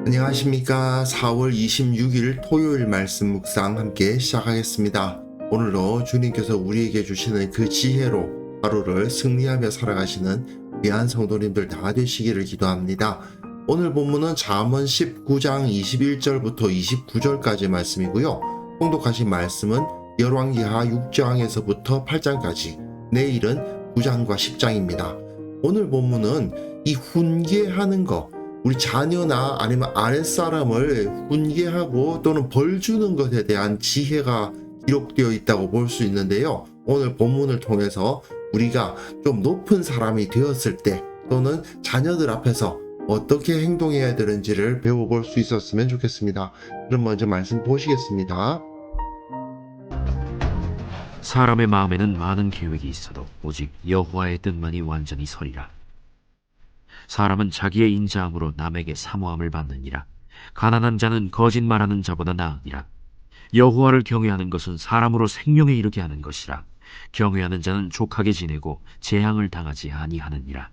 안녕하십니까. 4월 26일 토요일 말씀 묵상 함께 시작하겠습니다. 오늘도 주님께서 우리에게 주시는 그 지혜로 하루를 승리하며 살아가시는 귀한 성도님들 다 되시기를 기도합니다. 오늘 본문은 잠언 19장 21절부터 29절까지 말씀이고요. 통독하신 말씀은 열왕기하 6장에서부터 8장까지, 내일은 9장과 10장입니다. 오늘 본문은 이 훈계하는 것, 우리 자녀나 아니면 아랫사람을 훈계하고 또는 벌 주는 것에 대한 지혜가 기록되어 있다고 볼 수 있는데요. 오늘 본문을 통해서 우리가 좀 높은 사람이 되었을 때 또는 자녀들 앞에서 어떻게 행동해야 되는지를 배워볼 수 있었으면 좋겠습니다. 그럼 먼저 말씀 보시겠습니다. 사람의 마음에는 많은 계획이 있어도 오직 여호와의 뜻만이 완전히 서리라. 사람은 자기의 인자함으로 남에게 사모함을 받느니라. 가난한 자는 거짓말하는 자보다 나으니라. 여호와를 경외하는 것은 사람으로 생명에 이르게 하는 것이라. 경외하는 자는 족하게 지내고 재앙을 당하지 아니하느니라.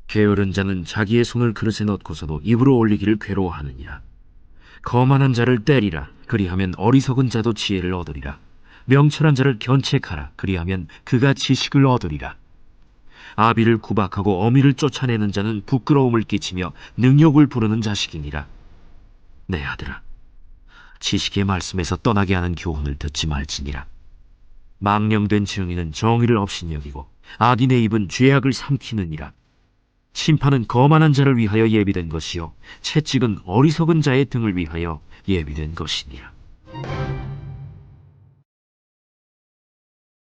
게으른 자는 자기의 손을 그릇에 넣고서도 입으로 올리기를 괴로워하느니라. 거만한 자를 때리라. 그리하면 어리석은 자도 지혜를 얻으리라. 명철한 자를 견책하라. 그리하면 그가 지식을 얻으리라. 아비를 구박하고 어미를 쫓아내는 자는 부끄러움을 끼치며 능욕을 부르는 자식이니라. 내 아들아, 지식의 말씀에서 떠나게 하는 교훈을 듣지 말지니라. 망령된 증인은 정의를 업신여기고 악인의 입은 죄악을 삼키느니라. 심판은 거만한 자를 위하여 예비된 것이요 채찍은 어리석은 자의 등을 위하여 예비된 것이니라.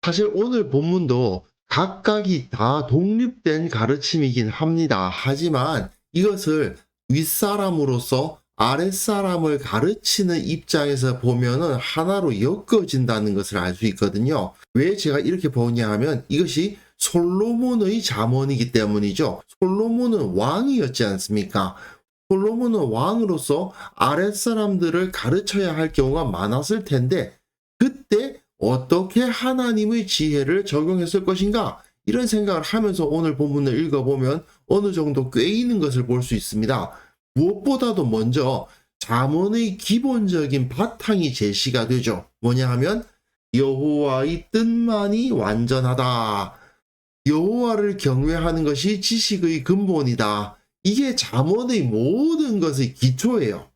사실 오늘 본문도 각각이 다 독립된 가르침이긴 합니다. 하지만 이것을 윗사람으로서 아랫사람을 가르치는 입장에서 보면은 하나로 엮어진다는 것을 알 수 있거든요. 왜 제가 이렇게 보냐 하면 이것이 솔로몬의 잠언이기 때문이죠. 솔로몬은 왕이었지 않습니까? 솔로몬은 왕으로서 아랫사람들을 가르쳐야 할 경우가 많았을 텐데 그때 어떻게 하나님의 지혜를 적용했을 것인가? 이런 생각을 하면서 오늘 본문을 읽어보면 어느 정도 꿰이는 것을 볼 수 있습니다. 무엇보다도 먼저 잠언의 기본적인 바탕이 제시가 되죠. 뭐냐 하면 여호와의 뜻만이 완전하다. 여호와를 경외하는 것이 지식의 근본이다. 이게 잠언의 모든 것의 기초예요.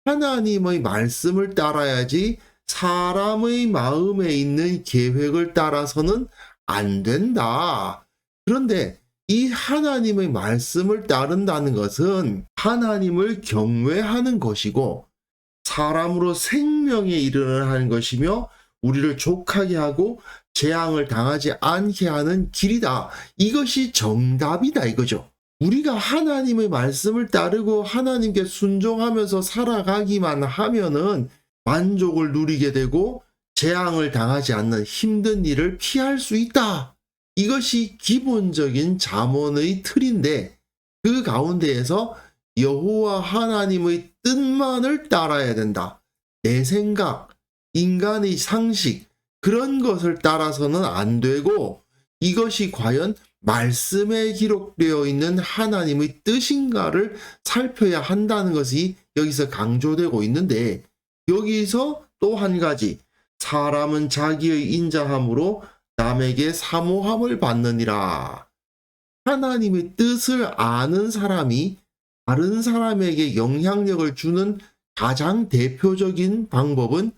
하나님의 말씀을 따라야지 사람의 마음에 있는 계획을 따라서는 안 된다. 그런데 이 하나님의 말씀을 따른다는 것은 하나님을 경외하는 것이고 사람으로 생명에 이르는 것이며 우리를 족하게 하고 재앙을 당하지 않게 하는 길이다. 이것이 정답이다 이거죠. 우리가 하나님의 말씀을 따르고 하나님께 순종하면서 살아가기만 하면은 만족을 누리게 되고 재앙을 당하지 않는 힘든 일을 피할 수 있다. 이것이 기본적인 잠언의 틀인데 그 가운데에서 여호와 하나님의 뜻만을 따라야 된다. 내 생각, 인간의 상식 그런 것을 따라서는 안 되고 이것이 과연 말씀에 기록되어 있는 하나님의 뜻인가를 살펴야 한다는 것이 여기서 강조되고 있는데 여기서 또 한 가지 사람은 자기의 인자함으로 남에게 사모함을 받느니라. 하나님의 뜻을 아는 사람이 다른 사람에게 영향력을 주는 가장 대표적인 방법은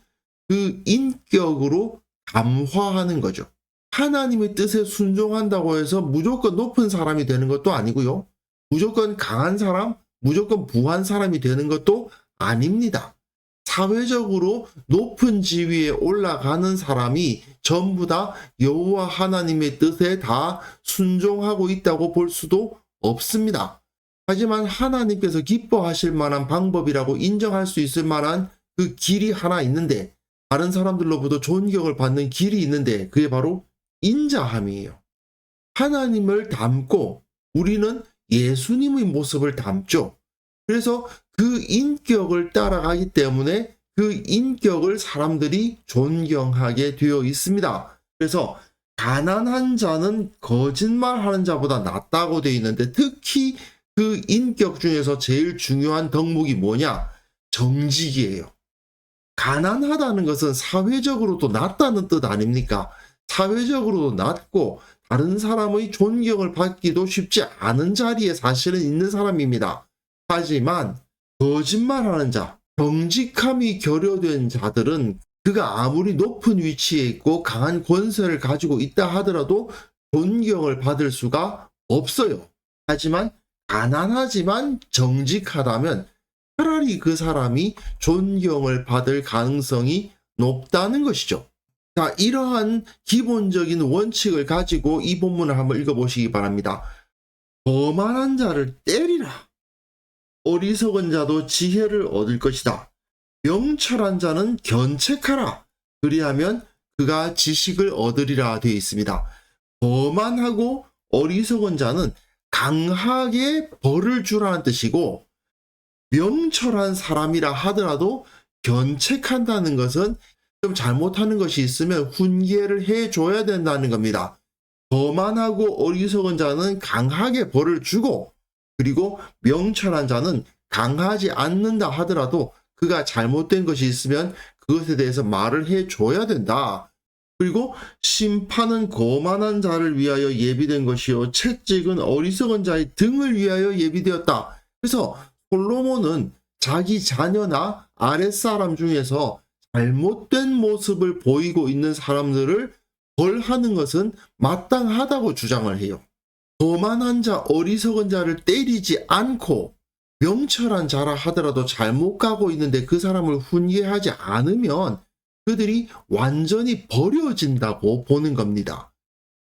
그 인격으로 감화하는 거죠. 하나님의 뜻에 순종한다고 해서 무조건 높은 사람이 되는 것도 아니고요. 무조건 강한 사람, 무조건 부한 사람이 되는 것도 아닙니다. 사회적으로 높은 지위에 올라가는 사람이 전부 다 여호와 하나님의 뜻에 다 순종하고 있다고 볼 수도 없습니다. 하지만 하나님께서 기뻐하실 만한 방법이라고 인정할 수 있을 만한 그 길이 하나 있는데 다른 사람들로부터 존경을 받는 길이 있는데 그게 바로 인자함이에요. 하나님을 닮고 우리는 예수님의 모습을 닮죠. 그래서 그 인격을 따라가기 때문에 그 인격을 사람들이 존경하게 되어 있습니다. 그래서 가난한 자는 거짓말하는 자보다 낫다고 되어 있는데 특히 그 인격 중에서 제일 중요한 덕목이 뭐냐? 정직이에요. 가난하다는 것은 사회적으로도 낮다는 뜻 아닙니까? 사회적으로도 낮고 다른 사람의 존경을 받기도 쉽지 않은 자리에 사실은 있는 사람입니다. 하지만 거짓말하는 자, 정직함이 결여된 자들은 그가 아무리 높은 위치에 있고 강한 권세를 가지고 있다 하더라도 존경을 받을 수가 없어요. 하지만 가난하지만 정직하다면 차라리 그 사람이 존경을 받을 가능성이 높다는 것이죠. 자, 이러한 기본적인 원칙을 가지고 이 본문을 한번 읽어보시기 바랍니다. 거만한 자를 때리라. 어리석은 자도 지혜를 얻을 것이다. 명철한 자는 견책하라. 그리하면 그가 지식을 얻으리라 되어 있습니다. 거만하고 어리석은 자는 강하게 벌을 주라는 뜻이고, 명철한 사람이라 하더라도 견책한다는 것은 좀 잘못하는 것이 있으면 훈계를 해줘야 된다는 겁니다. 거만하고 어리석은 자는 강하게 벌을 주고, 그리고 명철한 자는 강하지 않는다 하더라도 그가 잘못된 것이 있으면 그것에 대해서 말을 해줘야 된다. 그리고 심판은 거만한 자를 위하여 예비된 것이요 채찍은 어리석은 자의 등을 위하여 예비되었다. 그래서 솔로몬은 자기 자녀나 아랫사람 중에서 잘못된 모습을 보이고 있는 사람들을 벌하는 것은 마땅하다고 주장을 해요. 거만한 자, 어리석은 자를 때리지 않고 명철한 자라 하더라도 잘못 가고 있는데 그 사람을 훈계하지 않으면 그들이 완전히 버려진다고 보는 겁니다.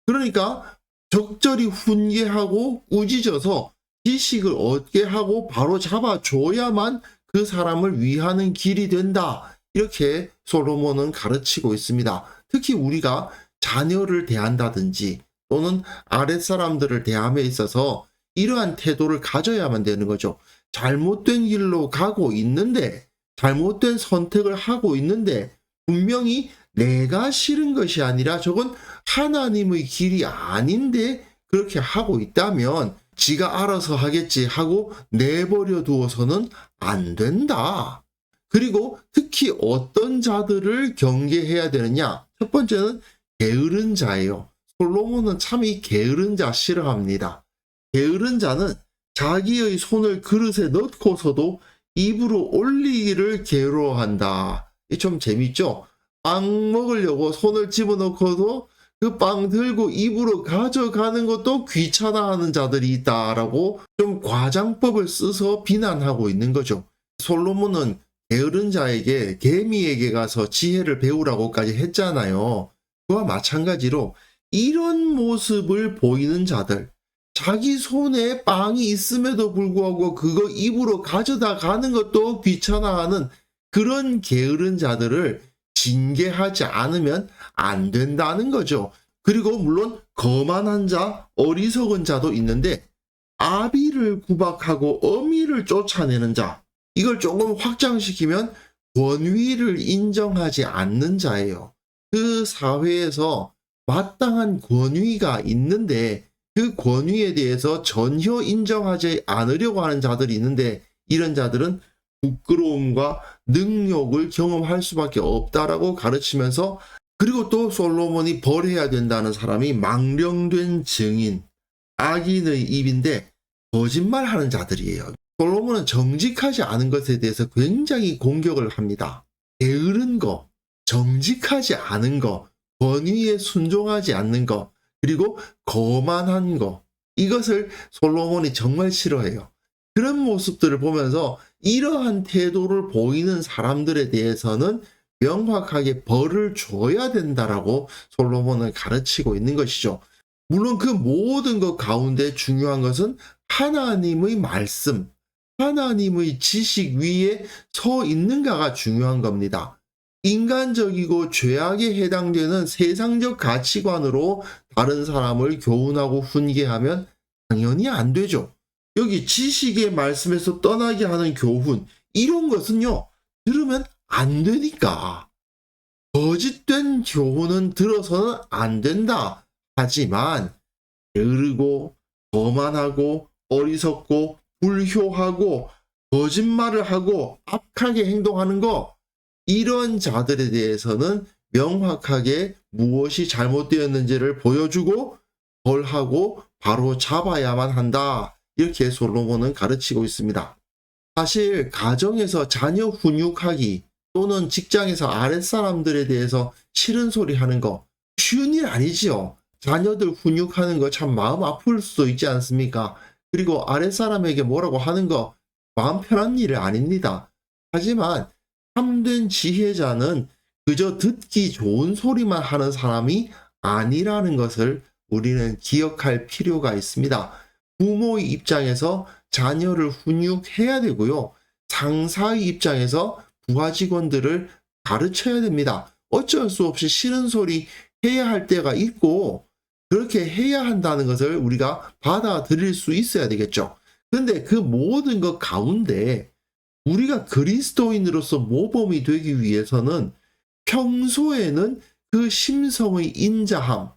그러니까 적절히 훈계하고 꾸짖어서 지식을 얻게 하고 바로 잡아줘야만 그 사람을 위하는 길이 된다. 이렇게 솔로몬은 가르치고 있습니다. 특히 우리가 자녀를 대한다든지 또는 아랫사람들을 대함에 있어서 이러한 태도를 가져야만 되는 거죠. 잘못된 길로 가고 있는데, 잘못된 선택을 하고 있는데 분명히 내가 싫은 것이 아니라 저건 하나님의 길이 아닌데 그렇게 하고 있다면 지가 알아서 하겠지 하고 내버려 두어서는 안 된다. 그리고 특히 어떤 자들을 경계해야 되느냐? 첫 번째는 게으른 자예요. 솔로몬은 참 이 게으른 자 싫어합니다. 게으른 자는 자기의 손을 그릇에 넣고서도 입으로 올리기를 괴로워한다. 이 좀 재밌죠? 빵 먹으려고 손을 집어넣고도 그 빵 들고 입으로 가져가는 것도 귀찮아하는 자들이 있다라고 좀 과장법을 써서 비난하고 있는 거죠. 솔로몬은 게으른 자에게 개미에게 가서 지혜를 배우라고까지 했잖아요. 그와 마찬가지로 이런 모습을 보이는 자들, 자기 손에 빵이 있음에도 불구하고 그거 입으로 가져다 가는 것도 귀찮아하는 그런 게으른 자들을 징계하지 않으면 안 된다는 거죠. 그리고 물론 거만한 자, 어리석은 자도 있는데 아비를 구박하고 어미를 쫓아내는 자, 이걸 조금 확장시키면 권위를 인정하지 않는 자예요. 그 사회에서 마땅한 권위가 있는데 그 권위에 대해서 전혀 인정하지 않으려고 하는 자들이 있는데 이런 자들은 부끄러움과 능욕을 경험할 수밖에 없다라고 가르치면서, 그리고 또 솔로몬이 벌해야 된다는 사람이 망령된 증인, 악인의 입인데 거짓말하는 자들이에요. 솔로몬은 정직하지 않은 것에 대해서 굉장히 공격을 합니다. 게으른 거, 정직하지 않은 거, 권위에 순종하지 않는 거, 그리고 거만한 거, 이것을 솔로몬이 정말 싫어해요. 그런 모습들을 보면서 이러한 태도를 보이는 사람들에 대해서는 명확하게 벌을 줘야 된다라고 솔로몬은 가르치고 있는 것이죠. 물론 그 모든 것 가운데 중요한 것은 하나님의 말씀, 하나님의 지식 위에 서 있는가가 중요한 겁니다. 인간적이고 죄악에 해당되는 세상적 가치관으로 다른 사람을 교훈하고 훈계하면 당연히 안 되죠. 여기 지식의 말씀에서 떠나게 하는 교훈, 이런 것은요, 들으면 안 되니까. 거짓된 교훈은 들어서는 안 된다. 하지만 게으르고 거만하고 어리석고 불효하고 거짓말을 하고 악하게 행동하는 거, 이런 자들에 대해서는 명확하게 무엇이 잘못되었는지를 보여주고 벌하고 바로 잡아야만 한다. 이렇게 솔로몬은 가르치고 있습니다. 사실 가정에서 자녀 훈육하기 또는 직장에서 아랫사람들에 대해서 싫은 소리 하는 거 쉬운 일 아니지요. 자녀들 훈육하는 거 참 마음 아플 수도 있지 않습니까? 그리고 아랫사람에게 뭐라고 하는 거 마음 편한 일은 아닙니다. 하지만 참된 지혜자는 그저 듣기 좋은 소리만 하는 사람이 아니라는 것을 우리는 기억할 필요가 있습니다. 부모의 입장에서 자녀를 훈육해야 되고요. 상사의 입장에서 부하 직원들을 가르쳐야 됩니다. 어쩔 수 없이 싫은 소리 해야 할 때가 있고 그렇게 해야 한다는 것을 우리가 받아들일 수 있어야 되겠죠. 그런데 그 모든 것 가운데 우리가 그리스도인으로서 모범이 되기 위해서는 평소에는 그 심성의 인자함,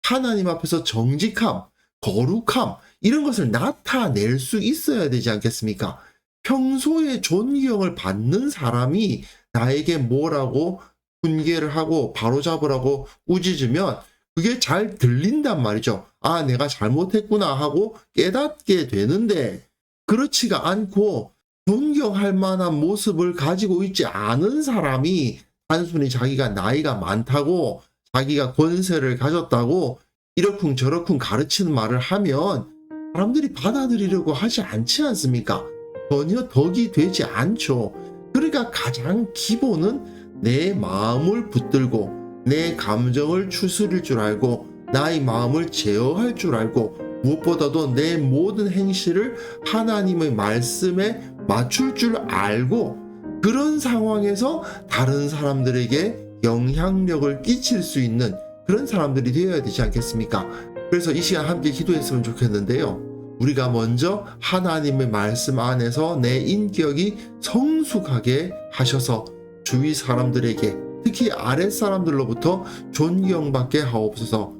하나님 앞에서 정직함, 거룩함 이런 것을 나타낼 수 있어야 되지 않겠습니까? 평소에 존경을 받는 사람이 나에게 뭐라고 훈계를 하고 바로잡으라고 꾸짖으면 그게 잘 들린단 말이죠. 아, 내가 잘못했구나 하고 깨닫게 되는데 그렇지가 않고 존경할 만한 모습을 가지고 있지 않은 사람이 단순히 자기가 나이가 많다고 자기가 권세를 가졌다고 이러쿵저러쿵 가르치는 말을 하면 사람들이 받아들이려고 하지 않지 않습니까? 전혀 덕이 되지 않죠. 그러니까 가장 기본은 내 마음을 붙들고 내 감정을 추스릴 줄 알고 나의 마음을 제어할 줄 알고 무엇보다도 내 모든 행실을 하나님의 말씀에 맞출 줄 알고 그런 상황에서 다른 사람들에게 영향력을 끼칠 수 있는 그런 사람들이 되어야 되지 않겠습니까? 그래서 이 시간 함께 기도했으면 좋겠는데요. 우리가 먼저 하나님의 말씀 안에서 내 인격이 성숙하게 하셔서 주위 사람들에게 특히 아랫사람들로부터 존경받게 하옵소서.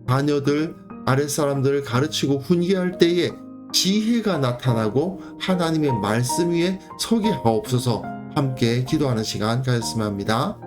자녀들, 아랫사람들을 가르치고 훈계할 때에 지혜가 나타나고 하나님의 말씀 위에 서게 하옵소서. 함께 기도하는 시간 가졌으면 합니다.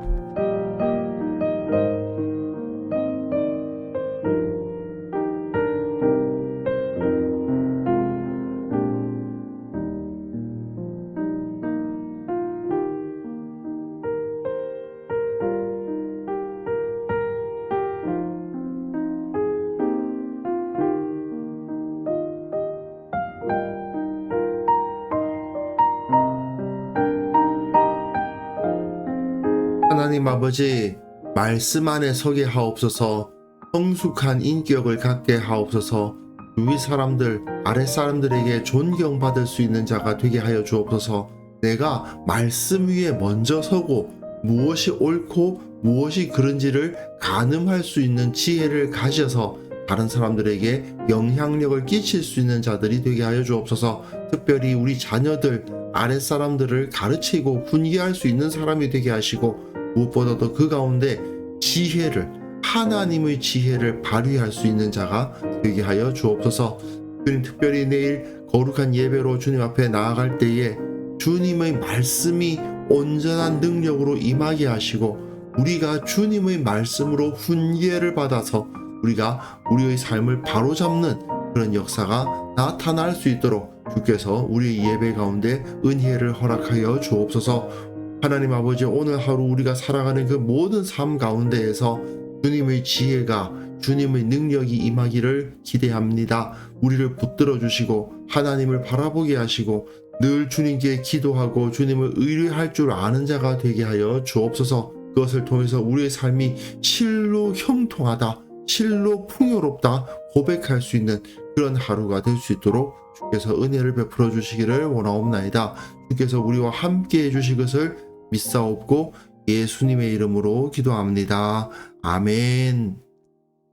하나님 아버지, 말씀 안에 서게 하옵소서. 성숙한 인격을 갖게 하옵소서. 주위 사람들, 아랫사람들에게 존경받을 수 있는 자가 되게 하여 주옵소서. 내가 말씀 위에 먼저 서고 무엇이 옳고 무엇이 그른지를 가늠할 수 있는 지혜를 가져서 다른 사람들에게 영향력을 끼칠 수 있는 자들이 되게 하여 주옵소서. 특별히 우리 자녀들, 아랫사람들을 가르치고 훈계할 수 있는 사람이 되게 하시고 무엇보다도 그 가운데 지혜를, 하나님의 지혜를 발휘할 수 있는 자가 되게 하여 주옵소서. 주님, 특별히 내일 거룩한 예배로 주님 앞에 나아갈 때에 주님의 말씀이 온전한 능력으로 임하게 하시고 우리가 주님의 말씀으로 훈계를 받아서 우리가 우리의 삶을 바로잡는 그런 역사가 나타날 수 있도록 주께서 우리의 예배 가운데 은혜를 허락하여 주옵소서. 하나님 아버지, 오늘 하루 우리가 살아가는 그 모든 삶 가운데에서 주님의 지혜가, 주님의 능력이 임하기를 기대합니다. 우리를 붙들어 주시고 하나님을 바라보게 하시고 늘 주님께 기도하고 주님을 의뢰할 줄 아는 자가 되게 하여 주옵소서. 그것을 통해서 우리의 삶이 실로 형통하다, 실로 풍요롭다 고백할 수 있는 그런 하루가 될 수 있도록 주께서 은혜를 베풀어 주시기를 원하옵나이다. 주께서 우리와 함께 해주실 것을 믿사옵고 예수님의 이름으로 기도합니다. 아멘.